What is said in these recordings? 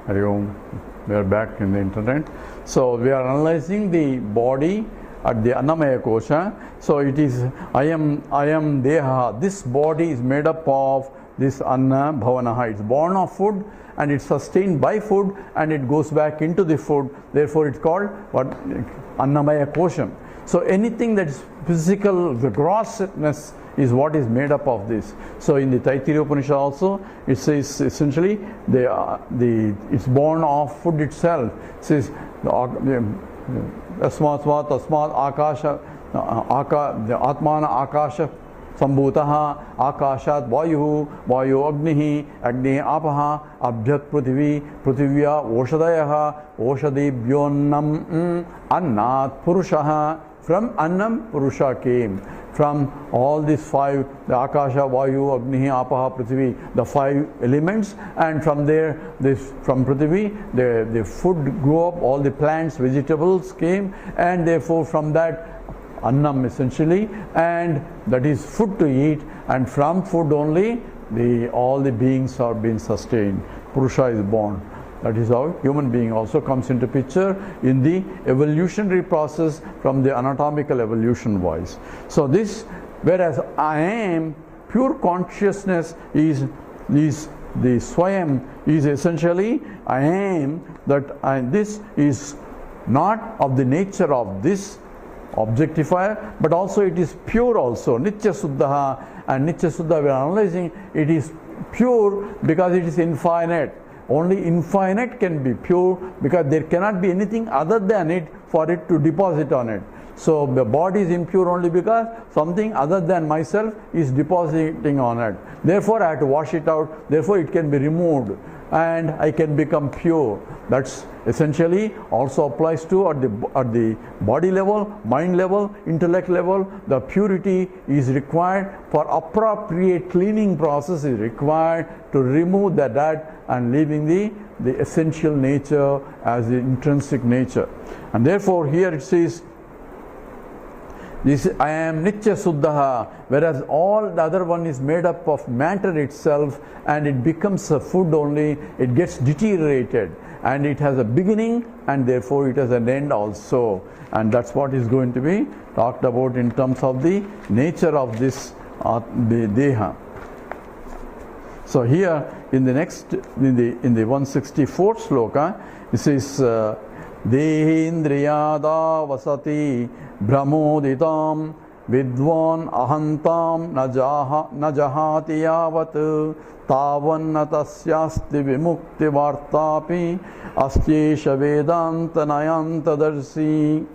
Hari Om. We are back in the internet. So we are analyzing the body at the Annamaya Kosha. So it is I am Deha. This body is made up of this Anna Bhavanaha. It's born of food and it's sustained by food and it goes back into the food. Therefore it's called what? Annamaya Kosham. So anything that is physical, the grossness is what is made up of this. So in the Taittiriya Upanishad also, it says essentially it's born of food itself. It says Tasmat Akasha the Atmana Akasha Sambhutaha Akashat Vayu Agnihi Agni Apaha Abhyat Prithivya Oshadayaha Oshadibhyonnam Annat Purushaha. From Annam, Purusha came. From all these five, the Akasha, Vayu, Agni, Apaha, Prithvi, the five elements, and from there, from Prithvi, the food grew up, all the plants, vegetables came, and therefore from that, Annam essentially, and that is food to eat, and from food only, all the beings are being sustained. Purusha is born. That is how human being also comes into picture in the evolutionary process from the anatomical evolution wise. So this, whereas I am, pure consciousness is the Swayam is essentially I am, this is not of the nature of this objectifier, but also it is pure also. Nitya Suddha, and Nitya Suddha we are analyzing, it is pure because it is infinite. Only infinite can be pure because there cannot be anything other than it for it to deposit on it. So the body is impure only because something other than myself is depositing on it. Therefore I have to wash it out. Therefore it can be removed and I can become pure. That's essentially also applies to at the body level, mind level, intellect level. The purity is required for appropriate cleaning process is required to remove the dirt and leaving the essential nature as the intrinsic nature. And therefore here it says this I am Nitya Suddha, whereas all the other one is made up of matter itself and it becomes a food only, it gets deteriorated and it has a beginning and therefore it has an end also. And that's what is going to be talked about in terms of the nature of this Deha. So here in the next, in the 164th sloka, it says Dehendriyada vasati Brahmoditam Vidwan ahantam najahati yavat tavannatashyasti vimukti vartapi astyesha vedanta nayantadarsi.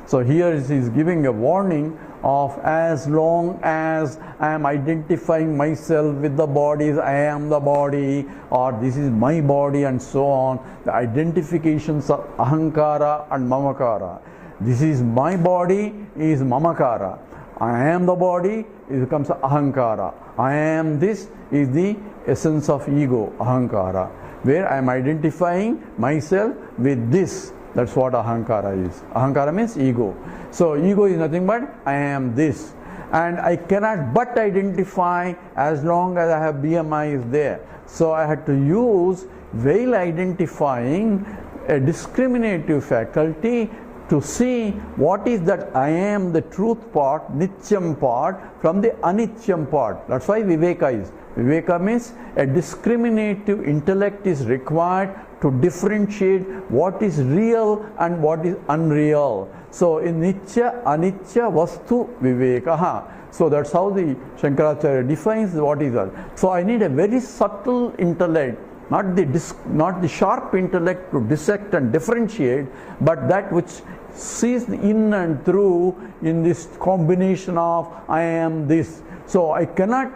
So here he is giving a warning of as long as I am identifying myself with the bodies, I am the body, or this is my body and so on, the identifications of ahankara and mamakara. This is my body is mamakara. I am the body, it becomes ahankara. I am this is the essence of ego, ahankara, where I am identifying myself with this. That's what ahankara is. Ahankara means ego. So ego is nothing but I am this. And I cannot but identify as long as I have BMI is there. So I had to use, while identifying, a discriminative faculty to see what is that I am, the truth part, nityam part, from the anityam part. That's why viveka is. Viveka means a discriminative intellect is required to differentiate what is real and what is unreal. So in nitya, anitya, vastu, vivekaha. So that's how the Shankaracharya defines what is that. So I need a very subtle intellect, not the sharp intellect to dissect and differentiate, but that which sees in and through in this combination of I am this. So I cannot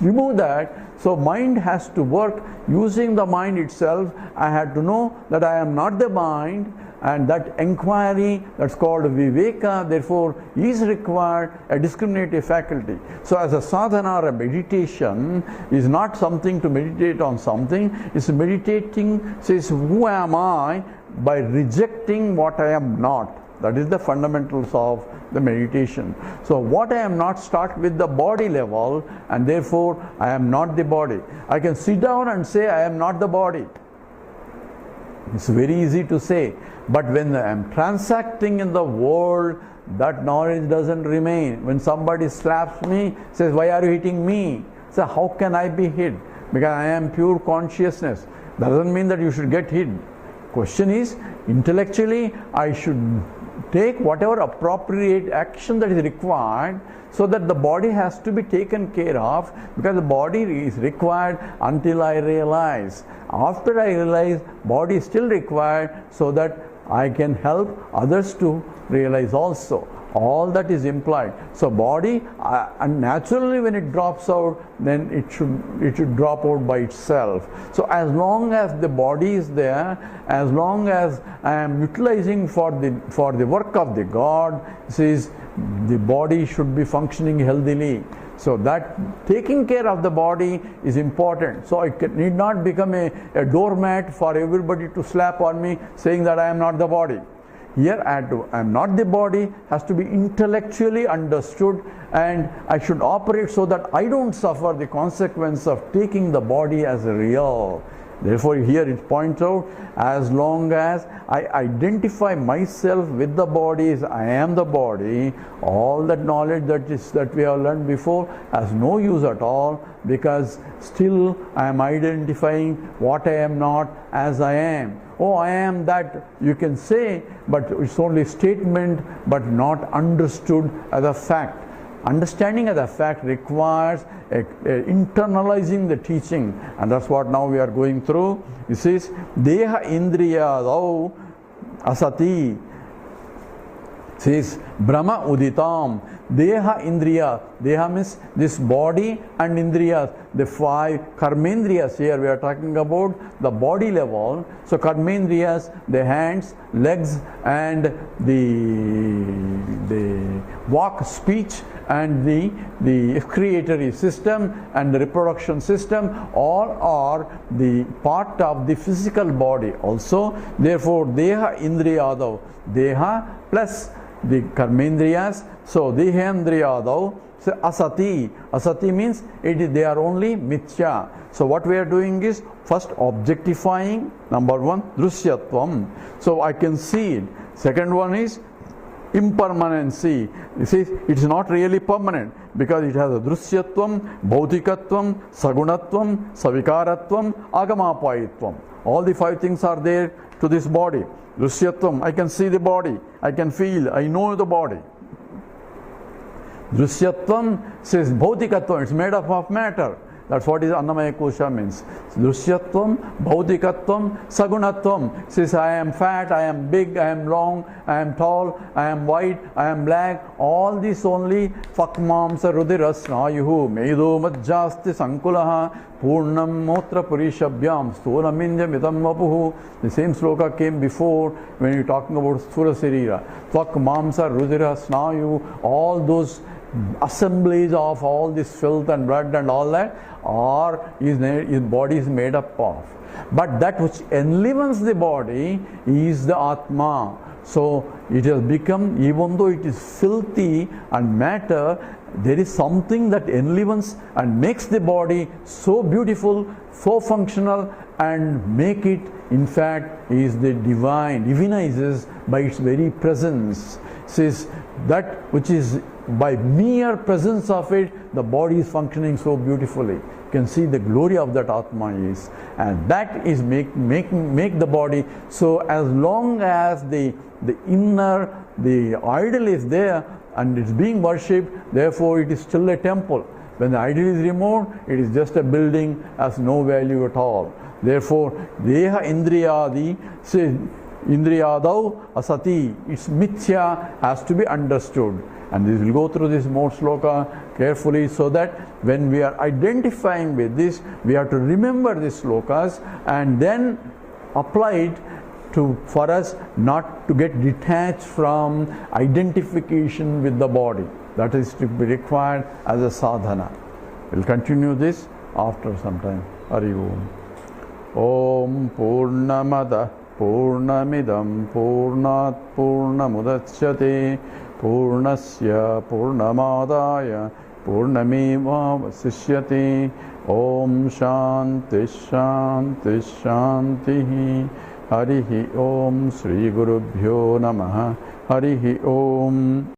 remove that. So mind has to work using the mind itself. I had to know that I am not the mind, and that inquiry, that's called viveka, therefore is required a discriminative faculty. So as a sadhana or a meditation is not something to meditate on something, it's meditating, says who am I, by rejecting what I am not. That is the fundamentals of the meditation. So what I am not, start with the body level, and therefore I am not the body. I can sit down and say I am not the body. It's very easy to say, but when I am transacting in the world, that knowledge doesn't remain. When somebody slaps me, says, why are you hitting me? So how can I be hit? Because I am pure consciousness. Doesn't mean that you should get hit. Question is, intellectually, I should take whatever appropriate action that is required, so that the body has to be taken care of, because the body is required until I realize. After I realize, body is still required, so that I can help others to realize also. All that is implied. So body, and naturally when it drops out, then it should drop out by itself. So as long as the body is there, as long as I am utilizing for the work of the God, says the body should be functioning healthily. So that taking care of the body is important. So it need not become a doormat for everybody to slap on me, saying that I am not the body. Here I am not the body has to be intellectually understood, and I should operate so that I don't suffer the consequence of taking the body as real. Therefore here it points out, as long as I identify myself with the body as I am the body, all that knowledge that we have learned before has no use at all, because still I am identifying what I am not as I am. Oh, I am that, you can say, but it's only statement, but not understood as a fact. Understanding as a fact requires internalizing the teaching, and that's what now we are going through. It says, Deha Indriyadau Asati. It says, Brahma Uditam. Deha Indriya. Deha means this body, and Indriyas, the five karmendriyas. Here we are talking about the body level. So karmendriyas, the hands, legs, and the walk, speech, and the excretory system and the reproduction system, all are the part of the physical body also. Therefore Deha Indriyadav, Deha plus the karmendriyas. So Dehendriyadav, so Asati. Asati means they are only mithya. So what we are doing is first objectifying, number one, drusyatvam. So I can see it. Second one is impermanency. You see, it is not really permanent, because it has a drusyatvam, bhautikatvam, sagunatvam, savikaratvam, agamapayitvam. All the five things are there to this body. Drusyatvam, I can see the body, I can feel, I know the body. Drusyatvam says bhautikatvam, it's made up of matter. That's what is Annamaya Kosha means. Drusyatvam, bhautikatvam, sagunatvam says I am fat, I am big, I am long, I am tall, I am white, I am black. All this only fakmamsa rudira snayuhu medo majjasti sankulaha purnam motra purishabhyam stolamindya midam vapuhu. The same sloka came before when you're talking about sthula sarira. Fakmamsa rudira snayu, all those assemblies of all this filth and blood and all that his body is made up of. But that which enlivens the body is the Atma. So it has become, even though it is filthy and matter, there is something that enlivens and makes the body so beautiful, so functional, and make it, in fact, is the divine, divinizes by its very presence. Says that which is by mere presence of it, the body is functioning so beautifully. You can see the glory of that Atma is, and that is make the body. So as long as the inner, the idol is there and it's being worshipped, therefore it is still a temple. When the idol is removed, it is just a building, has no value at all. Therefore, Deha Indriyadi, say Indriyadav Asati, its mithya has to be understood. And this will go through this more sloka carefully, so that when we are identifying with this, we have to remember these slokas and then apply it for us not to get detached from identification with the body. That is to be required as a sadhana. We'll continue this after some time. Hari Om. Om Purnamada Purnamidam Purnat Purnamudachyate Purnasya Purnamadaya Purnameva Vasishyate. Om Shanti Shanti Shanti. Harihi Om. Shri Gurubhyo Namaha. Harihi Om.